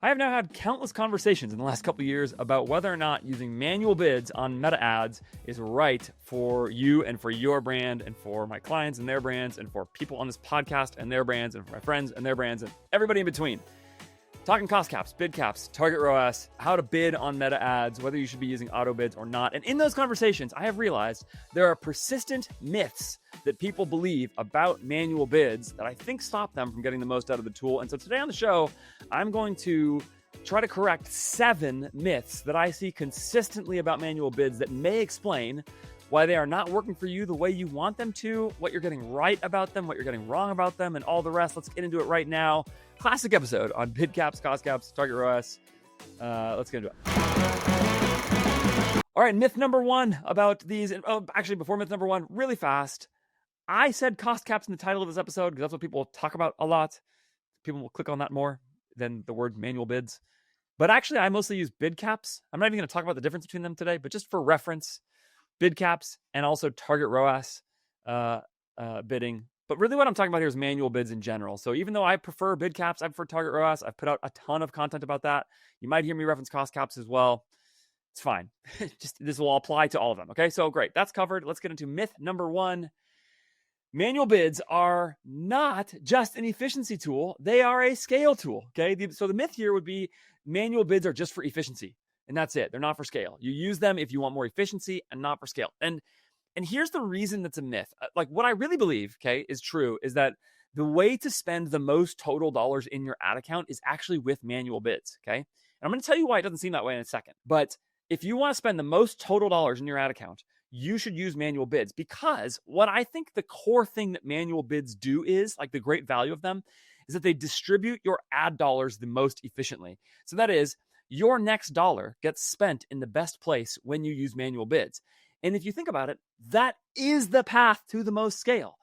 I have now had countless conversations in the last couple of years about whether or not using manual bids on Meta ads is right for you and for your brand and for my clients and their brands and for people on this podcast and their brands and for my friends and their brands and everybody in between. Talking cost caps, bid caps, target ROAS, how to bid on Meta ads, whether you should be using auto bids or not. And in those conversations, I have realized there are persistent myths that people believe about manual bids that I think stop them from getting the most out of the tool. And so today on the show, I'm going to try to correct 7 myths that I see consistently about manual bids that may explain why they are not working for you the way you want them to, what you're getting right about them, what you're getting wrong about them, and all the rest. Let's get into it right now. Classic episode on bid caps, cost caps, target ROAS. Let's get into it. All right, myth number 1 about these. Actually, before myth number 1, really fast. I said cost caps in the title of this episode because that's what people talk about a lot. People will click on that more than the word manual bids. But actually, I mostly use bid caps. I'm not even going to talk about the difference between them today, but just for reference, bid caps and also target ROAS bidding. But really what I'm talking about here is manual bids in general. So even though I prefer bid caps, I prefer target ROAS. I've put out a ton of content about that. You might hear me reference cost caps as well. It's fine. Just this will apply to all of them. Okay, so great. That's covered. Let's get into myth number 1. Manual bids are not just an efficiency tool. They are a scale tool. Okay, so the myth here would be manual bids are just for efficiency. And that's it. They're not for scale. You use them if you want more efficiency and not for scale. And here's the reason that's a myth. Like what I really believe, okay, is true is that the way to spend the most total dollars in your ad account is actually with manual bids, okay? And I'm going to tell you why it doesn't seem that way in a second. But if you want to spend the most total dollars in your ad account, you should use manual bids because what I think the core thing that manual bids do is, like the great value of them, is that they distribute your ad dollars the most efficiently. So that is, your next dollar gets spent in the best place when you use manual bids. And if you think about it, that is the path to the most scale.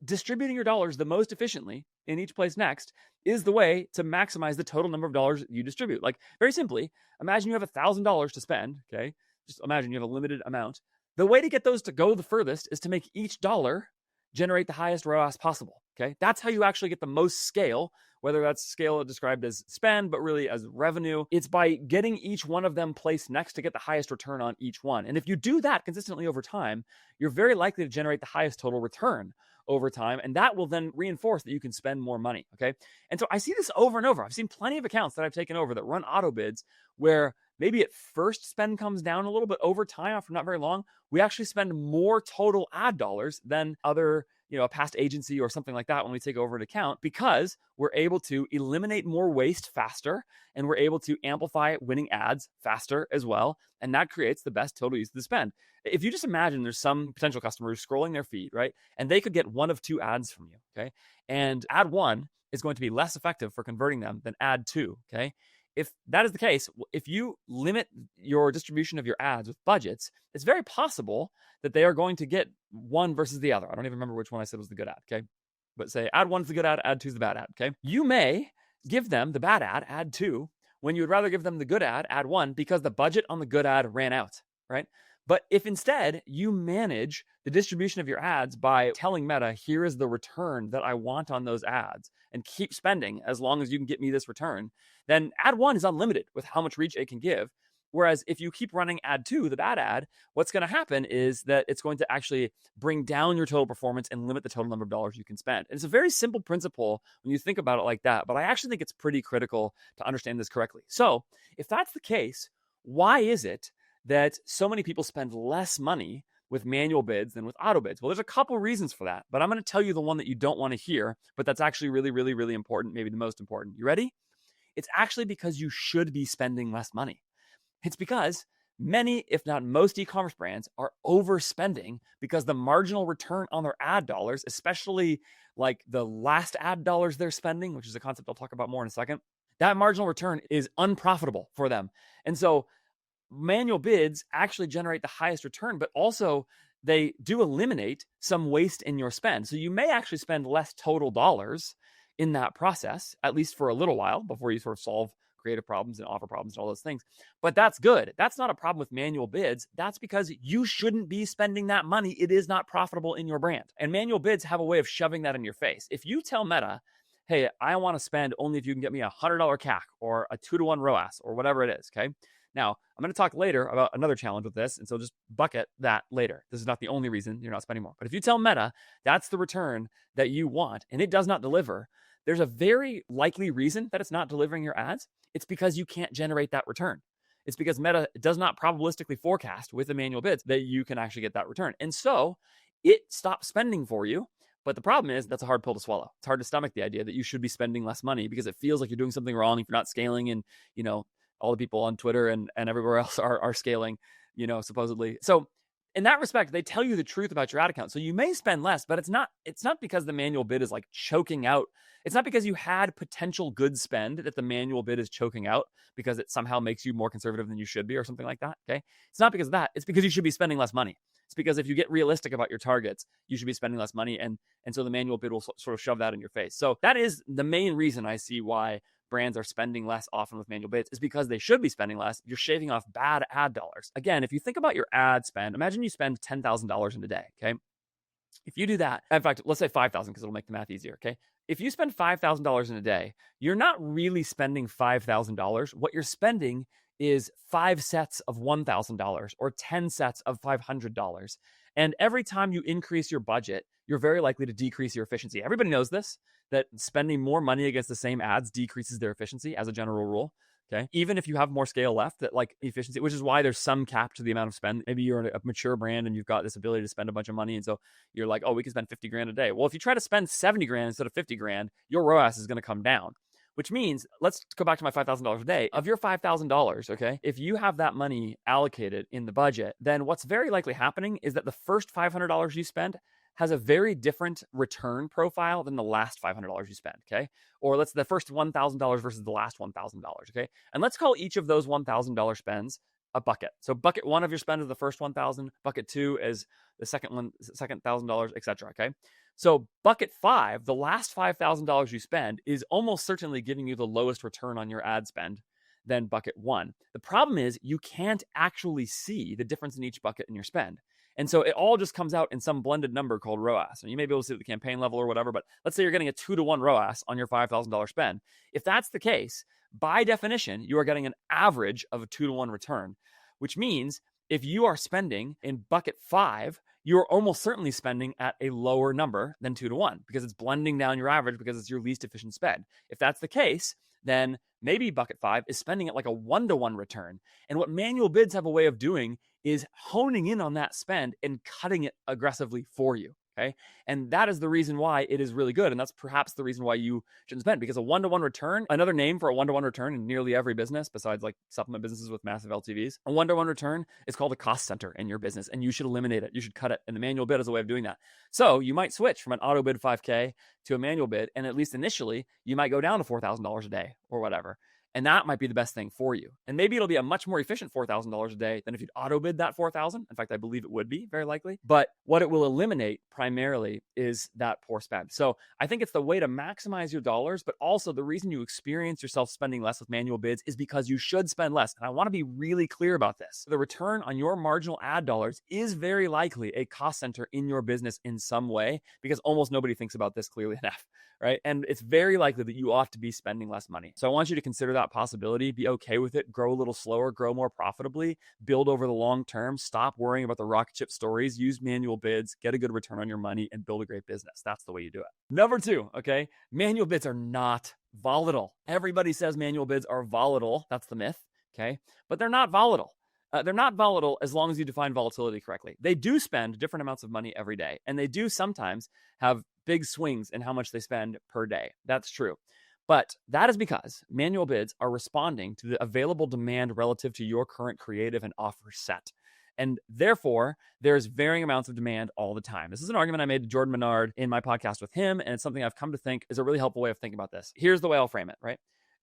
Distributing your dollars the most efficiently in each place next is the way to maximize the total number of dollars you distribute. Like very simply, imagine you have $1,000 to spend, okay? Just imagine you have a limited amount. The way to get those to go the furthest is to make each dollar generate the highest ROAS possible, okay? That's how you actually get the most scale, whether that's scale described as spend, but really as revenue. It's by getting each one of them placed next to get the highest return on each one. And if you do that consistently over time, you're very likely to generate the highest total return over time. And that will then reinforce that you can spend more money, okay? And so I see this over and over. I've seen plenty of accounts that I've taken over that run auto bids where maybe at first spend comes down a little, but over time, after not very long, we actually spend more total ad dollars than other, a past agency or something like that when we take over an account because we're able to eliminate more waste faster and we're able to amplify winning ads faster as well. And that creates the best total use of the spend. If you just imagine there's some potential customers scrolling their feed, right? And they could get one of 2 ads from you, okay? And ad 1 is going to be less effective for converting them than ad 2, okay? If that is the case, if you limit your distribution of your ads with budgets, it's very possible that they are going to get one versus the other. I don't even remember which one I said was the good ad, okay? But say ad 1 is the good ad 2 is the bad ad, okay? You may give them the bad ad 2, when you would rather give them the good ad 1, because the budget on the good ad ran out, right? But if instead you manage the distribution of your ads by telling Meta, here is the return that I want on those ads and keep spending as long as you can get me this return, then ad 1 is unlimited with how much reach it can give. Whereas if you keep running ad 2, the bad ad, what's going to happen is that it's going to actually bring down your total performance and limit the total number of dollars you can spend. And it's a very simple principle when you think about it like that, but I actually think it's pretty critical to understand this correctly. So if that's the case, why is it that so many people spend less money with manual bids than with auto bids? Well, there's a couple reasons for that, but I'm going to tell you the one that you don't want to hear, but that's actually really, really, really important, maybe the most important. You ready? It's actually because you should be spending less money. It's because many, if not most e-commerce brands are overspending because the marginal return on their ad dollars, especially like the last ad dollars they're spending, which is a concept I'll talk about more in a second, that marginal return is unprofitable for them. And so manual bids actually generate the highest return, but also they do eliminate some waste in your spend. So you may actually spend less total dollars in that process, at least for a little while before you sort of solve creative problems and offer problems and all those things. But that's good. That's not a problem with manual bids. That's because you shouldn't be spending that money. It is not profitable in your brand. And manual bids have a way of shoving that in your face. If you tell Meta hey, I want to spend only if you can get me a $100 CAC or a 2-to-1 ROAS or whatever it is. Okay. Now, I'm going to talk later about another challenge with this. And so just bucket that later. This is not the only reason you're not spending more. But if you tell Meta that's the return that you want and it does not deliver, there's a very likely reason that it's not delivering your ads. It's because you can't generate that return. It's because Meta does not probabilistically forecast with the manual bids that you can actually get that return. And so it stops spending for you. But the problem is that's a hard pill to swallow. It's hard to stomach the idea that you should be spending less money because it feels like you're doing something wrong if you're not scaling, and all the people on Twitter and everywhere else are scaling, supposedly. So in that respect, they tell you the truth about your ad account. So you may spend less, but it's not because the manual bid is like choking out. It's not because you had potential good spend that the manual bid is choking out because it somehow makes you more conservative than you should be or something like that. Okay. It's not because of that. It's because you should be spending less money. It's because if you get realistic about your targets, you should be spending less money. And so the manual bid will sort of shove that in your face. So that is the main reason I see why brands are spending less often with manual bids, is because they should be spending less. You're shaving off bad ad dollars. Again, if you think about your ad spend, imagine you spend $10,000 in a day. Okay. If you do that, in fact, let's say 5,000 because it'll make the math easier. Okay. If you spend $5,000 in a day, you're not really spending $5,000. What you're spending is 5 sets of $1,000 or 10 sets of $500. And every time you increase your budget, you're very likely to decrease your efficiency. Everybody knows this, that spending more money against the same ads decreases their efficiency as a general rule. Okay. Even if you have more scale left, that like efficiency, which is why there's some cap to the amount of spend. Maybe you're a mature brand and you've got this ability to spend a bunch of money. And so you're like, oh, we can spend 50 grand a day. Well, if you try to spend 70 grand instead of 50 grand, your ROAS is going to come down, which means let's go back to my $5,000 a day. Of your $5,000, okay, if you have that money allocated in the budget, then what's very likely happening is that the first $500 you spend has a very different return profile than the last $500 you spend, okay? Or let's the first $1,000 versus the last $1,000, okay? And let's call each of those $1,000 spends a bucket. So bucket 1 of your spend is the first 1,000, bucket 2 is the second $1,000, etc. Okay. So bucket 5, the last $5,000 you spend, is almost certainly giving you the lowest return on your ad spend than bucket 1. The problem is you can't actually see the difference in each bucket in your spend. And so it all just comes out in some blended number called ROAS. And you may be able to see the campaign level or whatever, but let's say you're getting a 2-to-1 ROAS on your $5,000 spend. If that's the case, by definition, you are getting an average of a 2-to-1 return, which means if you are spending in bucket 5, you're almost certainly spending at a lower number than 2-to-1 because it's blending down your average because it's your least efficient spend. If that's the case, then maybe bucket 5 is spending at like a 1-to-1 return. And what manual bids have a way of doing is honing in on that spend and cutting it aggressively for you. Okay. And that is the reason why it is really good. And that's perhaps the reason why you shouldn't spend, because a 1-to-1 return, another name for a 1-to-1 return in nearly every business, besides like supplement businesses with massive LTVs, a 1-to-1 return is called a cost center in your business, and you should eliminate it. You should cut it. And the manual bid is a way of doing that. So you might switch from an auto bid 5K to a manual bid. And at least initially, you might go down to $4,000 a day or whatever. And that might be the best thing for you. And maybe it'll be a much more efficient $4,000 a day than if you'd auto bid that 4,000. In fact, I believe it would be very likely. But what it will eliminate primarily is that poor spend. So I think it's the way to maximize your dollars, but also the reason you experience yourself spending less with manual bids is because you should spend less. And I want to be really clear about this. The return on your marginal ad dollars is very likely a cost center in your business in some way, because almost nobody thinks about this clearly enough, right? And it's very likely that you ought to be spending less money. So I want you to consider that possibility, be okay with it, grow a little slower, grow more profitably, build over the long term, stop worrying about the rocket ship stories, use manual bids, get a good return on your money, and build a great business. That's the way you do it. Number 2, okay, manual bids are not volatile. Everybody says manual bids are volatile. That's the myth, okay, but they're not volatile. They're not volatile as long as you define volatility correctly. They do spend different amounts of money every day, and they do sometimes have big swings in how much they spend per day. That's true. But that is because manual bids are responding to the available demand relative to your current creative and offer set. And therefore, there's varying amounts of demand all the time. This is an argument I made to Jordan Menard in my podcast with him, and it's something I've come to think is a really helpful way of thinking about this. Here's the way I'll frame it, right?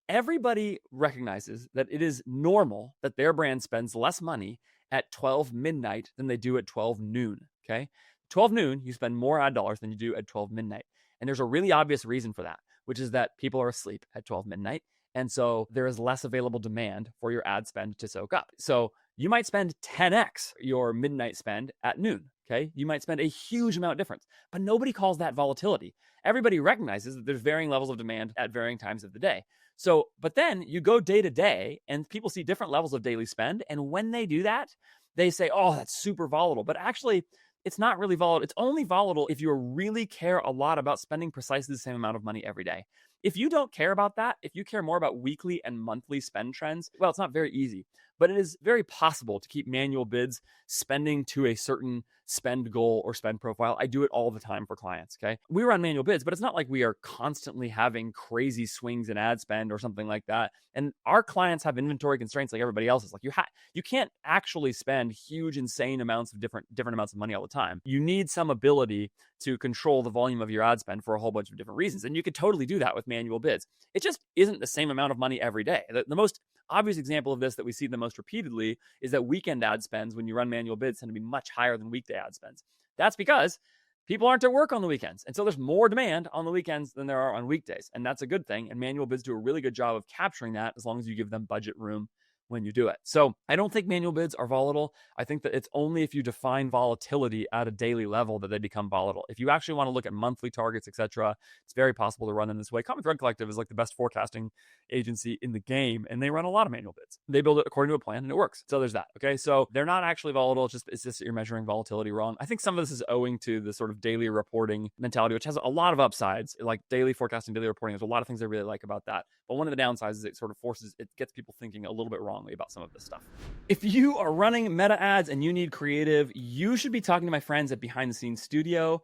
Everybody recognizes that it is normal that their brand spends less money at 12 midnight than they do at 12 noon, okay? 12 noon, you spend more ad dollars than you do at 12 midnight. And there's a really obvious reason for that, which is that people are asleep at 12 midnight. And so there is less available demand for your ad spend to soak up. So you might spend 10x your midnight spend at noon, okay? You might spend a huge amount difference, but nobody calls that volatility. Everybody recognizes that there's varying levels of demand at varying times of the day. So, but then you go day to day and people see different levels of daily spend. And when they do that, they say, oh, that's super volatile. But actually, it's not really volatile. It's only volatile if you really care a lot about spending precisely the same amount of money every day. If you don't care about that, if you care more about weekly and monthly spend trends, well, it's not very easy, but it is very possible to keep manual bids spending to a certain spend goal or spend profile. I do it all the time for clients, okay? We run manual bids, but it's not like we are constantly having crazy swings in ad spend or something like that. And our clients have inventory constraints like everybody else's. Like you can't actually spend huge, insane amounts of different amounts of money all the time. You need some ability to control the volume of your ad spend for a whole bunch of different reasons. And you could totally do that with manual bids. It just isn't the same amount of money every day. The most obvious example of this that we see the most repeatedly is that weekend ad spends, when you run manual bids, tend to be much higher than weekday ad spends. That's because people aren't at work on the weekends. And so there's more demand on the weekends than there are on weekdays. And that's a good thing. And manual bids do a really good job of capturing that as long as you give them budget room when you do it. So I don't think manual bids are volatile. I think that it's only if you define volatility at a daily level that they become volatile. If you actually want to look at monthly targets, etc., it's very possible to run them this way. Common Thread Collective is like the best forecasting agency in the game, and they run a lot of manual bids. They build it according to a plan, and it works. So there's that. Okay, so they're not actually volatile. It's just that you're measuring volatility wrong. I think some of this is owing to the sort of daily reporting mentality, which has a lot of upsides, like daily forecasting, daily reporting. There's a lot of things I really like about that. But one of the downsides is it gets people thinking a little bit wrongly about some of this stuff. If you are running meta ads and you need creative, you should be talking to my friends at Behind the Scenes Studio,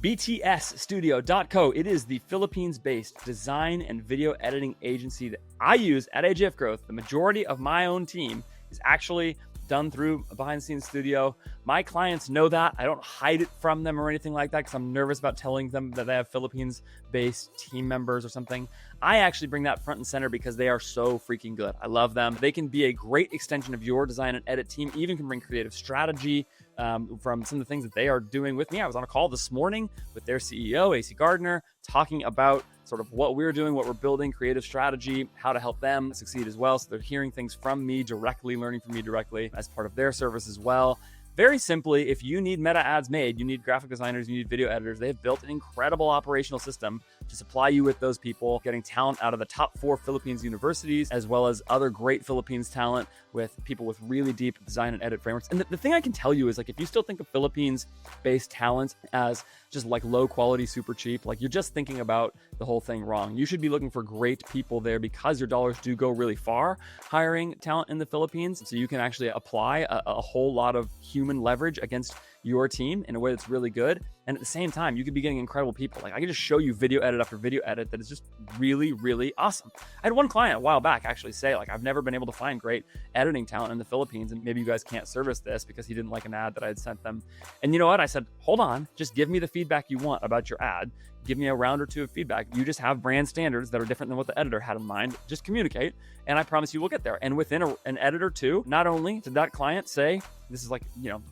btsstudio.co. It is the Philippines-based design and video editing agency that I use at AGF Growth. The majority of my own team is actually done through a behind the scenes studio. My clients know that. I don't hide it from them or anything like that because I'm nervous about telling them that they have Philippines-based team members or something. I actually bring that front and center because they are so freaking good. I love them. They can be a great extension of your design and edit team, even can bring creative strategy from some of the things that they are doing with me. I was on a call this morning with their CEO, AC Gardner, talking about sort of what we're doing, what we're building, creative strategy, how to help them succeed as well. So they're hearing things from me directly, learning from me directly as part of their service as well. Very simply, if you need meta ads made, you need graphic designers, you need video editors, they have built an incredible operational system to supply you with those people, getting talent out of the top 4 Philippines universities, as well as other great Philippines talent with people with really deep design and edit frameworks. And the thing I can tell you is, like, if you still think of Philippines-based talent as just like low quality, super cheap, like you're just thinking about the whole thing wrong. You should be looking for great people there because your dollars do go really far hiring talent in the Philippines. So you can actually apply a whole lot of human leverage against your team in a way that's really good. And at the same time, you could be getting incredible people. Like, I can just show you video edit after video edit that is just really, really awesome. I had one client a while back actually say, like, I've never been able to find great editing talent in the Philippines, and maybe you guys can't service this because he didn't like an ad that I had sent them. And you know what? I said, hold on, just give me the feedback you want about your ad. Give me a round or two of feedback. You just have brand standards that are different than what the editor had in mind. Just communicate, and I promise you we'll get there. And within an edit or two, not only did that client say, this is like,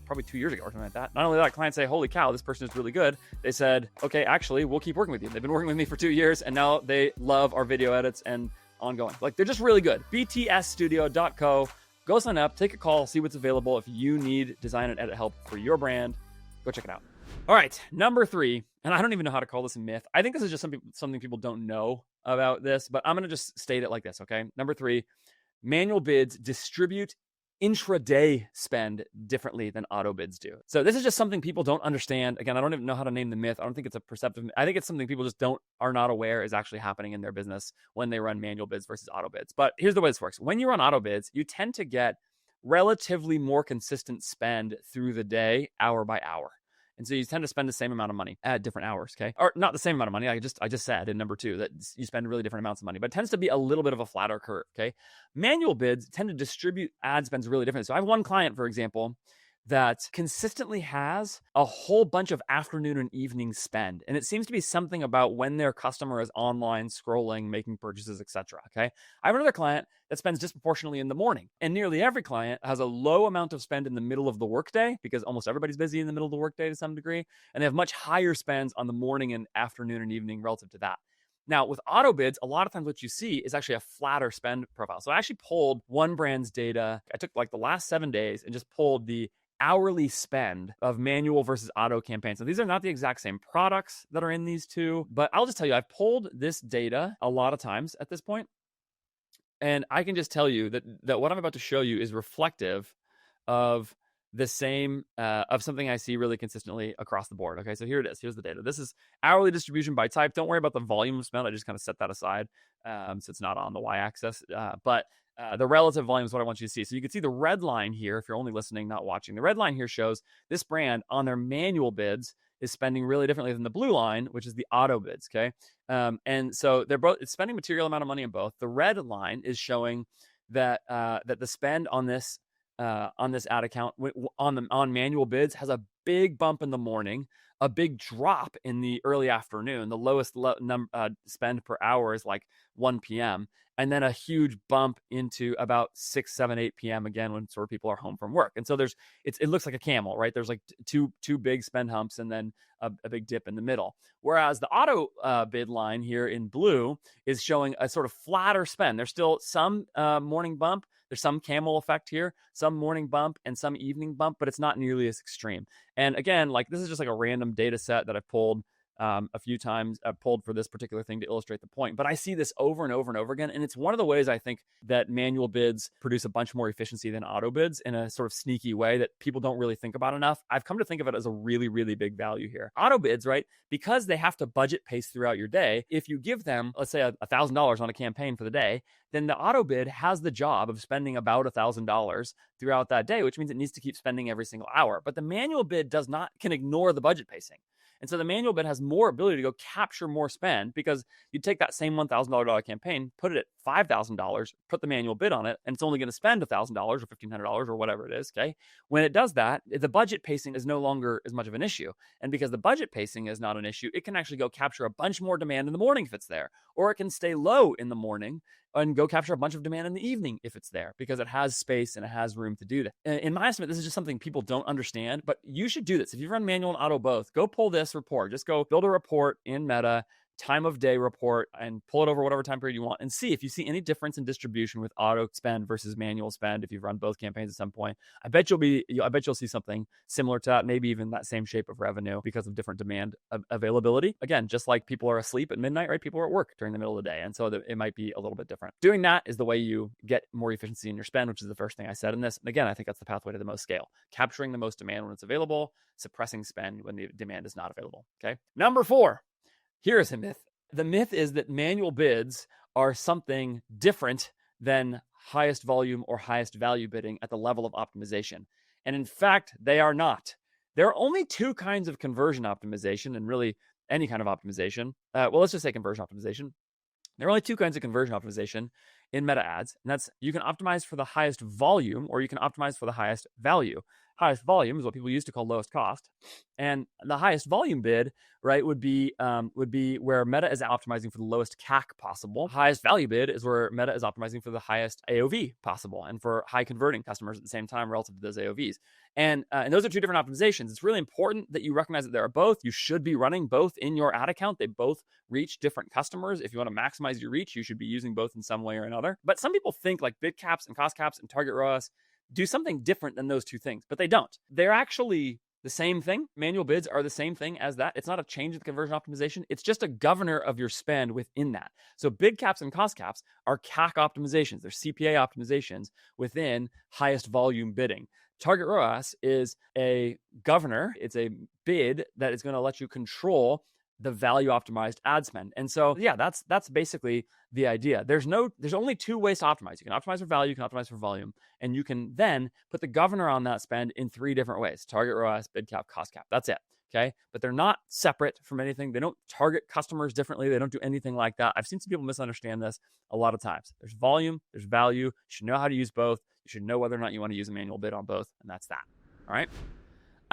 probably 2 years ago or something like that, not only did that client say, holy cow, this person is really good, they said, okay, actually, we'll keep working with you. They've been working with me for 2 years, and now they love our video edits and ongoing. Like, they're just really good. btsstudio.co. Go sign up, take a call, see what's available. If you need design and edit help for your brand, go check it out. All right, number 3, and I don't even know how to call this a myth. I think this is just something people don't know about this, but I'm going to just state it like this, okay? Number 3, manual bids distribute intraday spend differently than auto bids do. So this is just something people don't understand. Again, I don't even know how to name the myth. I don't think it's a perceptive. I think it's something people just are not aware is actually happening in their business when they run manual bids versus auto bids. But here's the way this works. When you run auto bids, you tend to get relatively more consistent spend through the day, hour by hour. And so you tend to spend the same amount of money at different hours, okay? Or not the same amount of money. I just said in number 2 that you spend really different amounts of money, but it tends to be a little bit of a flatter curve, okay? Manual bids tend to distribute ad spends really differently. So I have one client, for example, that consistently has a whole bunch of afternoon and evening spend. And it seems to be something about when their customer is online, scrolling, making purchases, etc. Okay. I have another client that spends disproportionately in the morning. And nearly every client has a low amount of spend in the middle of the workday because almost everybody's busy in the middle of the workday to some degree. And they have much higher spends on the morning and afternoon and evening relative to that. Now, with auto bids, a lot of times what you see is actually a flatter spend profile. So I actually pulled one brand's data. I took like the last 7 days and just pulled the hourly spend of manual versus auto campaigns. So these are not the exact same products that are in these two, but I'll just tell you, I've pulled this data a lot of times at this point, and I can just tell you that what I'm about to show you is reflective of the same of something I see really consistently across the board. Okay, so here it is. Here's the data. This is hourly distribution by type. Don't worry about the volume spent. I just kind of set that aside, so it's not on the y-axis. But the relative volume is what I want you to see. So you can see the red line here, if you're only listening, not watching. The red line here shows this brand on their manual bids is spending really differently than the blue line, which is the auto bids. Okay, and so they're both it's spending material amount of money in both. The red line is showing that that the spend on this ad account on manual bids has a big bump in the morning, a big drop in the early afternoon. The lowest spend per hour is like 1 p.m. and then a huge bump into about 6, 7, 8 p.m. again when sort of people are home from work. And so it looks like a camel, right? There's like two big spend humps and then a big dip in the middle. Whereas the auto bid line here in blue is showing a sort of flatter spend. There's still some morning bump. There's some camel effect here, some morning bump and some evening bump, but it's not nearly as extreme. And again, like this is just like a random data set that I've pulled a few times. I've pulled for this particular thing to illustrate the point, but I see this over and over and over again. And it's one of the ways I think that manual bids produce a bunch more efficiency than auto bids in a sort of sneaky way that people don't really think about enough. I've come to think of it as a really, really big value here. Auto bids, right? Because they have to budget pace throughout your day. If you give them, let's say $1,000 on a campaign for the day, then the auto bid has the job of spending about $1,000 throughout that day, which means it needs to keep spending every single hour. But the manual bid can ignore the budget pacing. And so the manual bid has more ability to go capture more spend because you take that same $1,000 campaign, put it at $5,000, put the manual bid on it, and it's only going to spend $1,000 or $1,500 or whatever it is. Okay. When it does that, the budget pacing is no longer as much of an issue. And because the budget pacing is not an issue, it can actually go capture a bunch more demand in the morning if it's there, or it can stay low in the morning and go capture a bunch of demand in the evening if it's there, because it has space and it has room to do that. In my estimate, this is just something people don't understand, but you should do this. If you run manual and auto both, go pull this report. Just go build a report in Meta, time of day report, and pull it over whatever time period you want and see if you see any difference in distribution with auto spend versus manual spend. If you've run both campaigns at some point, I bet you'll see something similar to that, maybe even that same shape of revenue because of different demand availability. Again, just like people are asleep at midnight, right? People are at work during the middle of the day. And so it might be a little bit different. Doing that is the way you get more efficiency in your spend, which is the first thing I said in this. And again, I think that's the pathway to the most scale, capturing the most demand when it's available, suppressing spend when the demand is not available. Okay. Number 4, here is a myth. The myth is that manual bids are something different than highest volume or highest value bidding at the level of optimization. And in fact, they are not. There are only 2 kinds of conversion optimization, and really any kind of optimization. Well, let's just say conversion optimization. There are only 2 kinds of conversion optimization in meta ads, and that's you can optimize for the highest volume or you can optimize for the highest value. Highest volume is what people used to call lowest cost, and the highest volume bid, right, would be where Meta is optimizing for the lowest CAC possible. Highest value bid is where Meta is optimizing for the highest AOV possible and for high converting customers at the same time relative to those AOVs. And those are 2 different optimizations. It's really important that you recognize that there are both. You should be running both in your ad account. They both reach different customers. If you want to maximize your reach, you should be using both in some way or another. But some people think like bid caps and cost caps and target ROAS do something different than those 2 things, but they don't. They're actually the same thing. Manual bids are the same thing as that. It's not a change in the conversion optimization. It's just a governor of your spend within that. So bid caps and cost caps are CAC optimizations. They're CPA optimizations within highest volume bidding. Target ROAS is a governor. It's a bid that is going to let you control the value optimized ad spend. And so, yeah, that's basically the idea. There's only 2 ways to optimize. You can optimize for value, you can optimize for volume, and you can then put the governor on that spend in 3 different ways: target ROAS, bid cap, cost cap. That's it. Okay. But they're not separate from anything. They don't target customers differently. They don't do anything like that. I've seen some people misunderstand this a lot of times. There's volume, there's value. You should know how to use both. You should know whether or not you want to use a manual bid on both. And that's that. All right.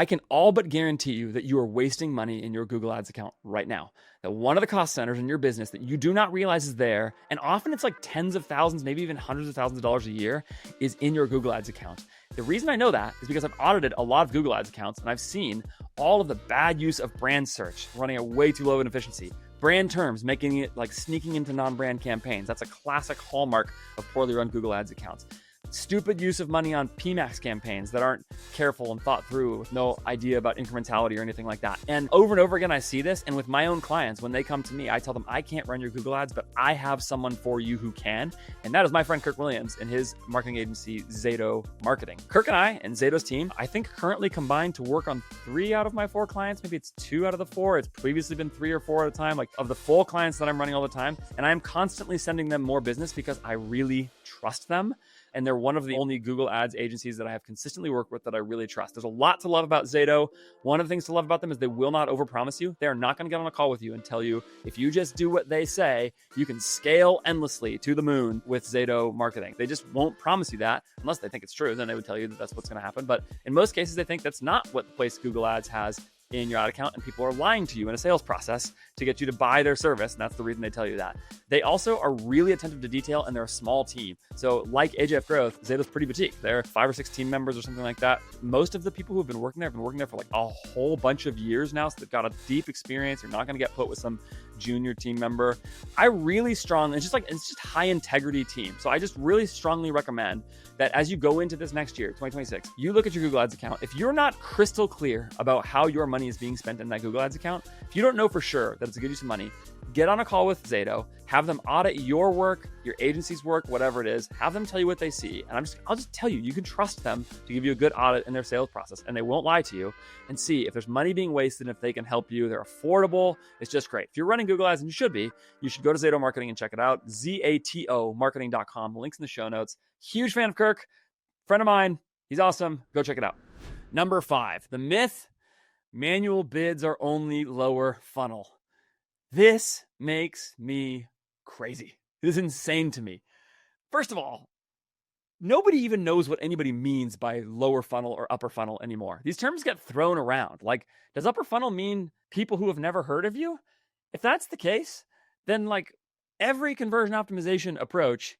I can all but guarantee you that you are wasting money in your Google Ads account right now. That one of the cost centers in your business that you do not realize is there, and often it's like tens of thousands, maybe even hundreds of thousands of dollars a year, is in your Google Ads account. The reason I know that is because I've audited a lot of Google Ads accounts, and I've seen all of the bad use of brand search running at way too low of an efficiency. Brand terms, making it like sneaking into non-brand campaigns. That's a classic hallmark of poorly run Google Ads accounts. stupid use of money on PMAX campaigns that aren't careful and thought through with no idea about incrementality or anything like that. And over again, I see this. And with my own clients, when they come to me, I tell them, I can't run your Google ads, but I have someone for you who can. And that is my friend Kirk Williams and his marketing agency, ZATO Marketing. Kirk and I and ZATO's team, I think currently combined to work on 3 out of my 4 clients. Maybe it's 2 out of the 4. It's previously been 3 or 4 at a time, like of the full clients that I'm running all the time. And I'm constantly sending them more business because I really trust them. And they're one of the only Google Ads agencies that I have consistently worked with that I really trust. There's a lot to love about ZATO. One of the things to love about them is they will not overpromise you. They are not going to get on a call with you and tell you, if you just do what they say, you can scale endlessly to the moon with ZATO Marketing. They just won't promise you that unless they think it's true. Then they would tell you that that's what's going to happen. But in most cases, they think that's not what the place Google Ads has in your ad account, and people are lying to you in a sales process to get you to buy their service, and that's the reason they tell you that. They also are really attentive to detail, and they're a small team. So like AJF Growth, ZATO's pretty boutique. They're 5 or 6 team members or something like that. Most of the people who have been working there have been working there for like a whole bunch of years now, so they've got a deep experience. You're not going to get put with some junior team member. I really strongly, it's just high integrity team. So I just really strongly recommend that as you go into this next year, 2026, you look at your Google Ads account. If you're not crystal clear about how your money is being spent in that Google Ads account, if you don't know for sure that it's a good use of money, get on a call with ZATO, have them audit your work, your agency's work, whatever it is, have them tell you what they see. And I'll just tell you, you can trust them to give you a good audit in their sales process, and they won't lie to you, and see if there's money being wasted and if they can help you. They're affordable. It's just great. If you're running Google Ads, and you should be, you should go to ZATO Marketing and check it out. ZATO marketing.com. The link's in the show notes. Huge fan of Kirk. Friend of mine. He's awesome. Go check it out. Number 5, the myth: manual bids are only lower funnel. This makes me crazy. This is insane to me. First of all, nobody even knows what anybody means by lower funnel or upper funnel anymore. These terms get thrown around. Like, does upper funnel mean people who have never heard of you? If that's the case, then like every conversion optimization approach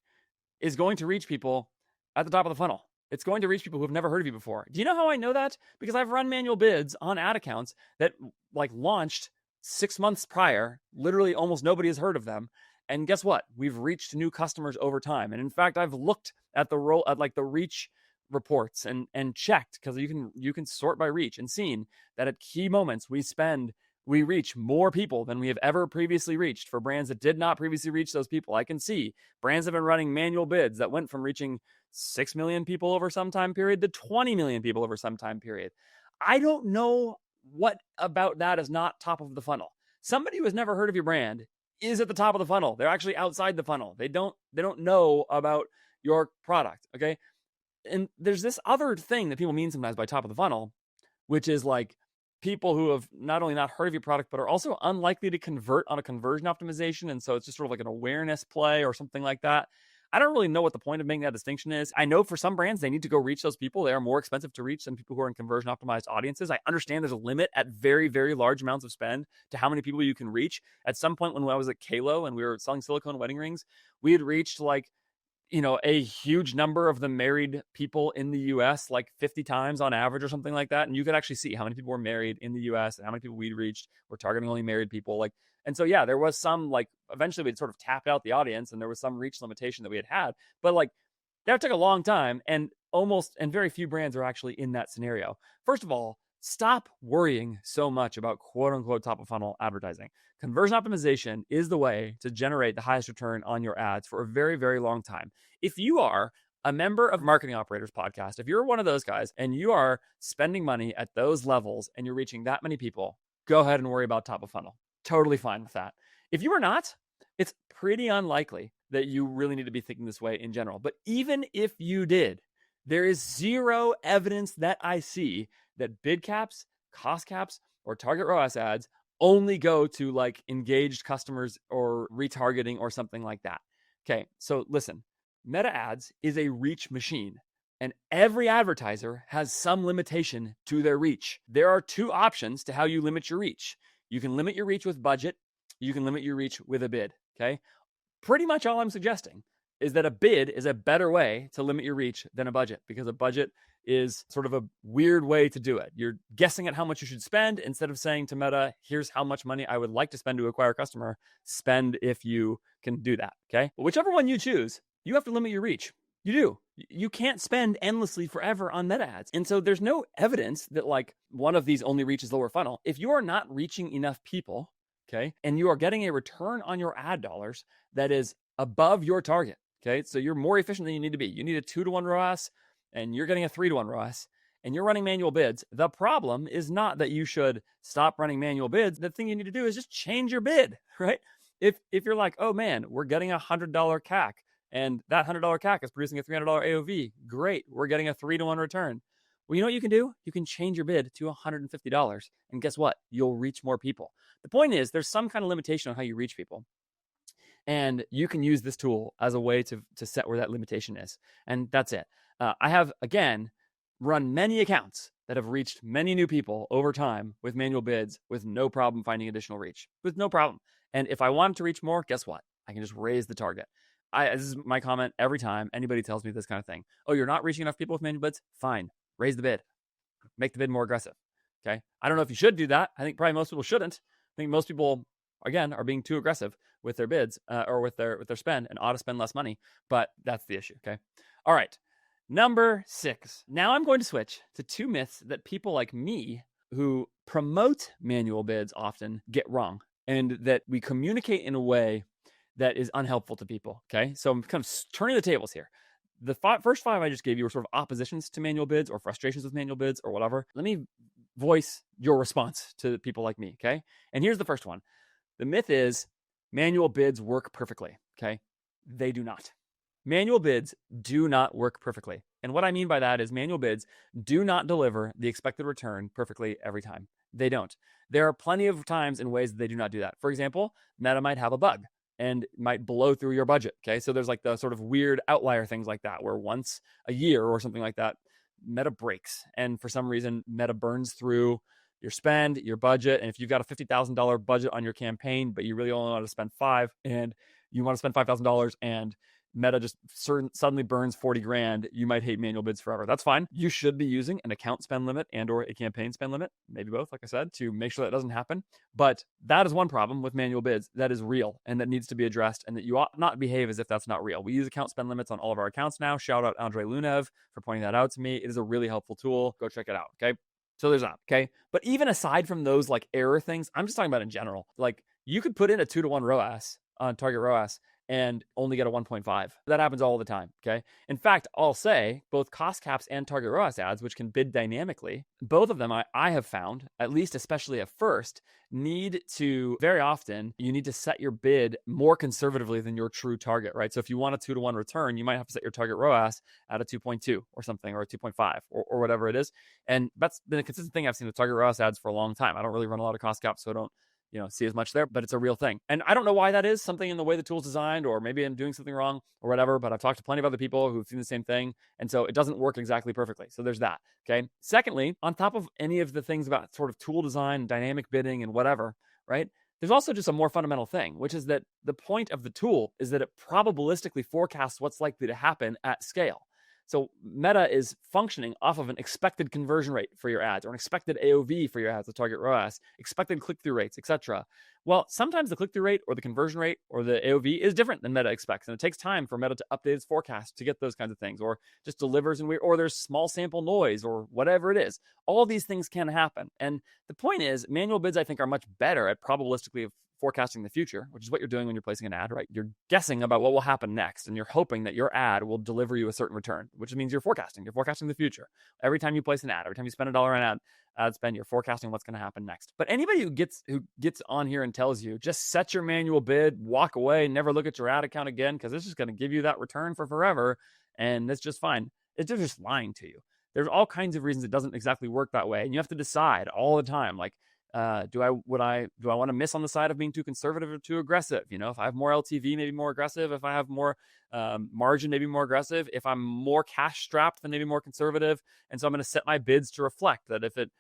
is going to reach people at the top of the funnel. It's going to reach people who have never heard of you before. Do you know how I know that? Because I've run manual bids on ad accounts that like launched 6 months prior. Literally almost nobody has heard of them. And guess what? We've reached new customers over time. And in fact, I've looked at the reach reports and checked, because you can sort by reach, and seen that at key moments we reach more people than we have ever previously reached for brands that did not previously reach those people. I can see brands have been running manual bids that went from reaching 6 million people over some time period to 20 million people over some time period. I don't know what about that is not top of the funnel. Somebody who has never heard of your brand is at the top of the funnel. They're actually outside the funnel. They don't know about your product. Okay. And there's this other thing that people mean sometimes by top of the funnel, which is like people who have not only not heard of your product, but are also unlikely to convert on a conversion optimization. And so it's just sort of like an awareness play or something like that. I don't really know what the point of making that distinction is. I know for some brands, they need to go reach those people. They are more expensive to reach than people who are in conversion optimized audiences. I understand there's a limit at very, very large amounts of spend to how many people you can reach. At some point when I was at Kalo and we were selling silicone wedding rings, we had reached like, a huge number of the married people in the US, like 50 times on average or something like that. And you could actually see how many people were married in the US and how many people we'd reached. We're targeting only married people. And so, yeah, there was some, like, eventually we'd sort of tapped out the audience and there was some reach limitation that we had. But like, that took a long time, and very few brands are actually in that scenario. First of all, stop worrying so much about quote unquote top of funnel advertising. Conversion optimization is the way to generate the highest return on your ads for a very, very long time. If you are a member of Marketing Operators Podcast, if you're one of those guys and you are spending money at those levels and you're reaching that many people, go ahead and worry about top of funnel. Totally fine with that. If you are not, it's pretty unlikely that you really need to be thinking this way in general. But even if you did, there is zero evidence that I see that bid caps, cost caps, or target ROAS ads only go to like engaged customers or retargeting or something like that. Okay, so listen, Meta ads is a reach machine, and every advertiser has some limitation to their reach. There are 2 options to how you limit your reach. You can limit your reach with budget. You can limit your reach with a bid. Okay, pretty much all I'm suggesting is that a bid is a better way to limit your reach than a budget, because a budget is sort of a weird way to do it. You're guessing at how much you should spend instead of saying to Meta, here's how much money I would like to spend to acquire a customer. Spend if you can do that. Okay. But whichever one you choose, you have to limit your reach. You do. You can't spend endlessly forever on meta ads. And so there's no evidence that like one of these only reaches lower funnel. If you are not reaching enough people, okay, and you are getting a return on your ad dollars that is above your target, okay, so you're more efficient than you need to be. You need a 2-to-1 ROAS and you're getting a 3-to-1 ROAS and you're running manual bids. The problem is not that you should stop running manual bids. The thing you need to do is just change your bid, right? If you're like, oh man, we're getting $100 CAC, and that $100 CAC is producing a $300 AOV. Great. We're getting a 3-to-1 return. Well, you know what you can do? You can change your bid to $150. And guess what? You'll reach more people. The point is, there's some kind of limitation on how you reach people. And you can use this tool as a way to set where that limitation is. And that's it. I have, again, run many accounts that have reached many new people over time with manual bids with no problem finding additional reach. With no problem. And if I want to reach more, guess what? I can just raise the target. This is my comment every time anybody tells me this kind of thing. Oh, you're not reaching enough people with manual bids? Fine. Raise the bid. Make the bid more aggressive. Okay. I don't know if you should do that. I think probably most people shouldn't. I think most people, again, are being too aggressive with their bids or with their spend and ought to spend less money. But that's the issue. Okay. All right. Number 6. Now I'm going to switch to 2 myths that people like me who promote manual bids often get wrong, and that we communicate in a way that is unhelpful to people, okay? So I'm kind of turning the tables here. The first 5 I just gave you were sort of oppositions to manual bids or frustrations with manual bids or whatever. Let me voice your response to people like me, okay? And here's the first one. The myth is manual bids work perfectly, okay? They do not. Manual bids do not work perfectly. And what I mean by that is manual bids do not deliver the expected return perfectly every time. They don't. There are plenty of times and ways that they do not do that. For example, Meta might have a bug and might blow through your budget. Okay. So there's like the sort of weird outlier things like that, where once a year or something like that, Meta breaks. And for some reason, Meta burns through your spend, your budget. And if you've got a $50,000 budget on your campaign, but you really only want to spend $5,000 and you want to spend $5,000 and Meta just suddenly burns 40 grand, you might hate manual bids forever. That's fine. You should be using an account spend limit and or a campaign spend limit, maybe both, like I said, to make sure that doesn't happen. But that is one problem with manual bids that is real and that needs to be addressed, and that you ought not behave as if that's not real. We use account spend limits on all of our accounts now. Shout out Andrei Lunev for pointing that out to me. It is a really helpful tool. Go check it out, okay? So there's that, okay? But even aside from those like error things, I'm just talking about in general. Like you could put in a 2-to-1 ROAS on target ROAS and only get a 1.5. That happens all the time, okay? In fact, I'll say both cost caps and target ROAS ads, which can bid dynamically, both of them I have found, at least especially at first, need to, very often, you need to set your bid more conservatively than your true target, right? So if you want a 2-to-1 return, you might have to set your target ROAS at a 2.2 or something, or a 2.5 or whatever it is. And that's been a consistent thing I've seen with target ROAS ads for a long time. I don't really run a lot of cost caps, so I don't see as much there, but it's a real thing. And I don't know why that is, something in the way the tool's designed, or maybe I'm doing something wrong or whatever, but I've talked to plenty of other people who've seen the same thing. And so it doesn't work exactly perfectly. So there's that. Okay. Secondly, on top of any of the things about sort of tool design, dynamic bidding and whatever, right? There's also just a more fundamental thing, which is that the point of the tool is that it probabilistically forecasts what's likely to happen at scale. So Meta is functioning off of an expected conversion rate for your ads, or an expected AOV for your ads, the target ROAS, expected click-through rates, etc. Well, sometimes the click-through rate or the conversion rate or the AOV is different than Meta expects, and it takes time for Meta to update its forecast to get those kinds of things, or just delivers in weird, or there's small sample noise, or whatever it is. All these things can happen. And the point is, manual bids, I think, are much better at probabilistically forecasting the future, which is what you're doing when you're placing an ad, right? You're guessing about what will happen next, and you're hoping that your ad will deliver you a certain return, which means you're forecasting the future. Every time you place an ad, every time you spend $1 on ad spend, you're forecasting what's going to happen next. But anybody who gets on here and tells you, just set your manual bid, walk away, never look at your ad account again, because it's just going to give you that return for forever, and it's just fine. It's just lying to you. There's all kinds of reasons it doesn't exactly work that way, and you have to decide all the time, like, do I want to miss on the side of being too conservative or too aggressive? If I have more LTV, maybe more aggressive. If I have more margin, maybe more aggressive. If I'm more cash strapped, then maybe more conservative. And so I'm going to set my bids to reflect that if it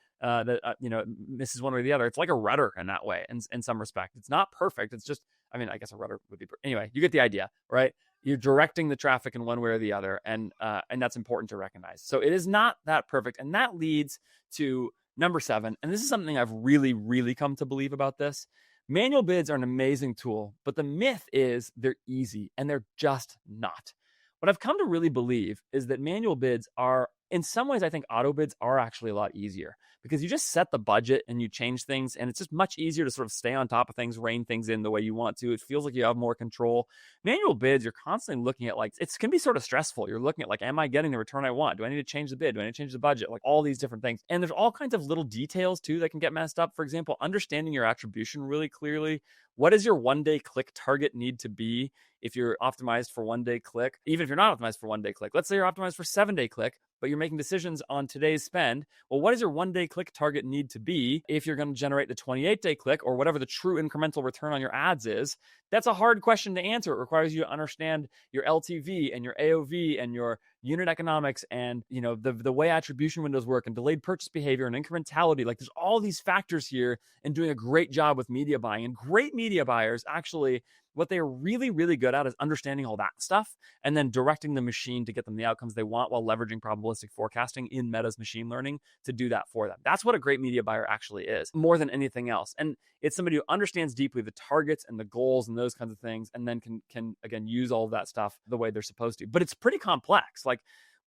misses one or the other. It's like a rudder in that way. In some respect, it's not perfect. It's just, I guess a rudder would be. Anyway, you get the idea, right? You're directing the traffic in one way or the other, and that's important to recognize. So it is not that perfect, and that leads to number 7, and this is something I've really, really come to believe about this. Manual bids are an amazing tool, but the myth is they're easy, and they're just not. What I've come to really believe is that manual bids are, in some ways, I think auto bids are actually a lot easier because you just set the budget and you change things, and it's just much easier to sort of stay on top of things, rein things in the way you want to. It feels like you have more control. Manual bids, you're constantly looking at, like, it can be sort of stressful. You're looking at, like, am I getting the return I want? Do I need to change the bid? Do I need to change the budget? Like, all these different things. And there's all kinds of little details too that can get messed up. For example, understanding your attribution really clearly. What does your 1-day click target need to be if you're optimized for 1-day click? Even if you're not optimized for 1-day click, let's say you're optimized for 7-day click, but you're making decisions on today's spend. Well, what does your 1-day click target need to be if you're going to generate the 28-day click or whatever the true incremental return on your ads is? That's a hard question to answer. It requires you to understand your LTV and your AOV and your unit economics and, you know, the way attribution windows work and delayed purchase behavior and incrementality. Like, there's all these factors here, and doing a great job with media buying. And great media buyers, actually, what they're really, really good at is understanding all that stuff and then directing the machine to get them the outcomes they want while leveraging probabilistic forecasting in Meta's machine learning to do that for them. That's what a great media buyer actually is, more than anything else. And it's somebody who understands deeply the targets and the goals and those kinds of things, and then can again, use all of that stuff the way they're supposed to. But it's pretty complex. Like,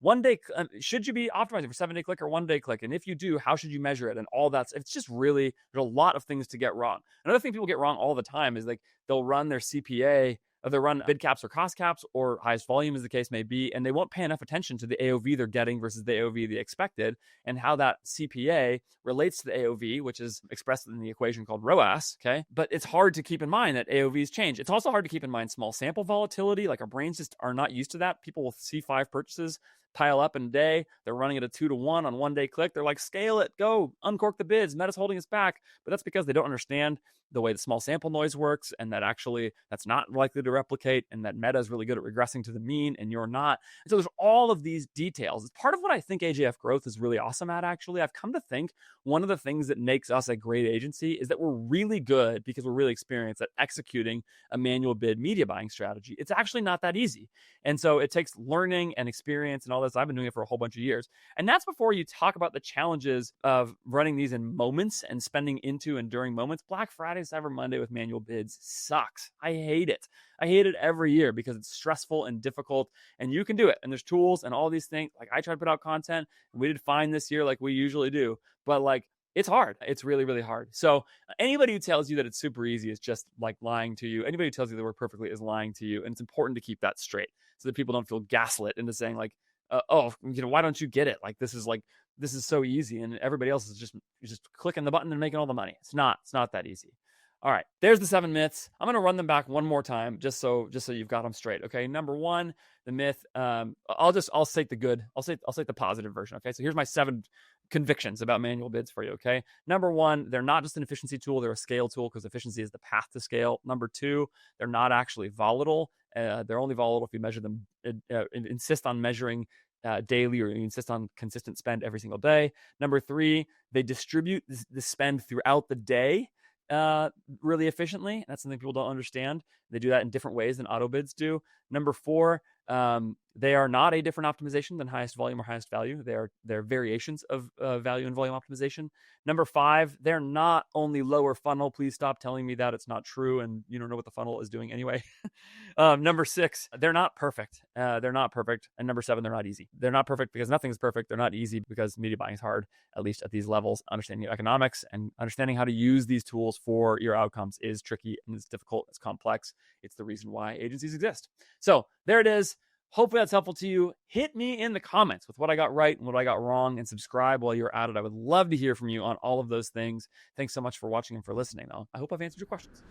1-day, should you be optimizing for 7-day click or 1-day click? And if you do, how should you measure it? And all that's, it's just really, there's a lot of things to get wrong. Another thing people get wrong all the time is, like, they'll run their CPA, or they'll run bid caps or cost caps or highest volume, as the case may be, and they won't pay enough attention to the AOV they're getting versus the AOV they expected, and how that CPA relates to the AOV, which is expressed in the equation called ROAS, okay? But it's hard to keep in mind that AOVs change. It's also hard to keep in mind small sample volatility. Like, our brains just are not used to that. People will see 5 purchases pile up in a day. They're running at a 2-to-1 on 1-day click. They're like, scale it, go, uncork the bids. Meta's holding us back. But that's because they don't understand the way the small sample noise works, and that actually that's not likely to replicate, and that Meta is really good at regressing to the mean and you're not. And so there's all of these details. It's part of what I think AJF Growth is really awesome at, actually. I've come to think one of the things that makes us a great agency is that we're really good, because we're really experienced at executing a manual bid media buying strategy. It's actually not that easy. And so it takes learning and experience and all this. I've been doing it for a whole bunch of years. And that's before you talk about the challenges of running these in moments and spending into and during moments. Black Friday, Cyber Monday with manual bids sucks. I hate it. I hate it every year because it's stressful and difficult, and you can do it. And there's tools and all these things. Like, I try to put out content, and we did fine this year, like we usually do. But, like, it's hard. It's really, really hard. So anybody who tells you that it's super easy is just, like, lying to you. Anybody who tells you they work perfectly is lying to you. And it's important to keep that straight so that people don't feel gaslit into saying, like, why don't you get it? Like, this is so easy, and everybody else is just clicking the button and making all the money. It's not that easy. All right, there's the 7 myths. I'm going to run them back one more time just so you've got them straight. Okay, number 1, the myth. I'll state the good. I'll state the positive version. Okay, so here's my 7 convictions about manual bids for you. Okay, number 1, they're not just an efficiency tool; they're a scale tool, because efficiency is the path to scale. Number 2, they're not actually volatile. They're only volatile if you measure them, insist on measuring daily, or you insist on consistent spend every single day. Number 3, they distribute the spend throughout the day really efficiently. That's something people don't understand. They do that in different ways than auto bids do. Number 4, they are not a different optimization than highest volume or highest value. They're variations of value and volume optimization. Number 5, they're not only lower funnel. Please stop telling me that it's not true and you don't know what the funnel is doing anyway. Number 6, they're not perfect. They're not perfect. And number 7, they're not easy. They're not perfect because nothing's perfect. They're not easy because media buying is hard, at least at these levels. Understanding your economics and understanding how to use these tools for your outcomes is tricky, and it's difficult. It's complex. It's the reason why agencies exist. So there it is. Hopefully that's helpful to you. Hit me in the comments with what I got right and what I got wrong, and subscribe while you're at it. I would love to hear from you on all of those things. Thanks so much for watching and for listening, though. I hope I've answered your questions.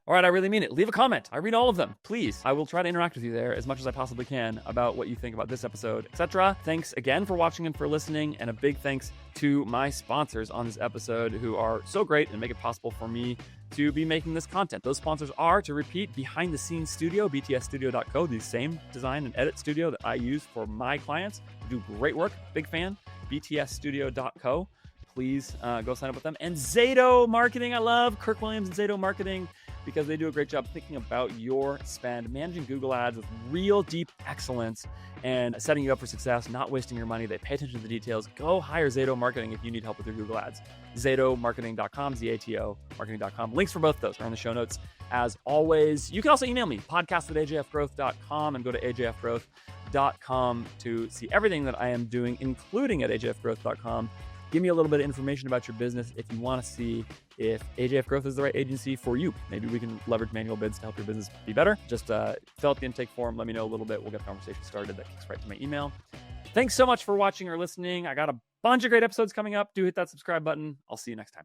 All right, I really mean it. Leave a comment. I read all of them. Please. I will try to interact with you there as much as I possibly can about what you think about this episode, etc. Thanks again for watching and for listening, and a big thanks to my sponsors on this episode, who are so great and make it possible for me to be making this content. Those sponsors are, to repeat, Behind the Scenes Studio, btsstudio.co, the same design and edit studio that I use for my clients. They do great work. Big fan. btsstudio.co. Please go sign up with them. And ZATO Marketing. I love Kirk Williams and ZATO Marketing. because they do a great job thinking about your spend, managing Google Ads with real deep excellence, and setting you up for success, not wasting your money. They pay attention to the details. Go hire ZATO Marketing if you need help with your Google Ads. ZATOmarketing.com, ZATO marketing.com. Links for both of those are in the show notes. As always, you can also email me, podcast@ajfgrowth.com, and go to ajfgrowth.com to see everything that I am doing, including at ajfgrowth.com. Give me a little bit of information about your business if you want to see if AJF Growth is the right agency for you. Maybe we can leverage manual bids to help your business be better. Just fill out the intake form. Let me know a little bit. We'll get the conversation started. That kicks right to my email. Thanks so much for watching or listening. I got a bunch of great episodes coming up. Do hit that subscribe button. I'll see you next time.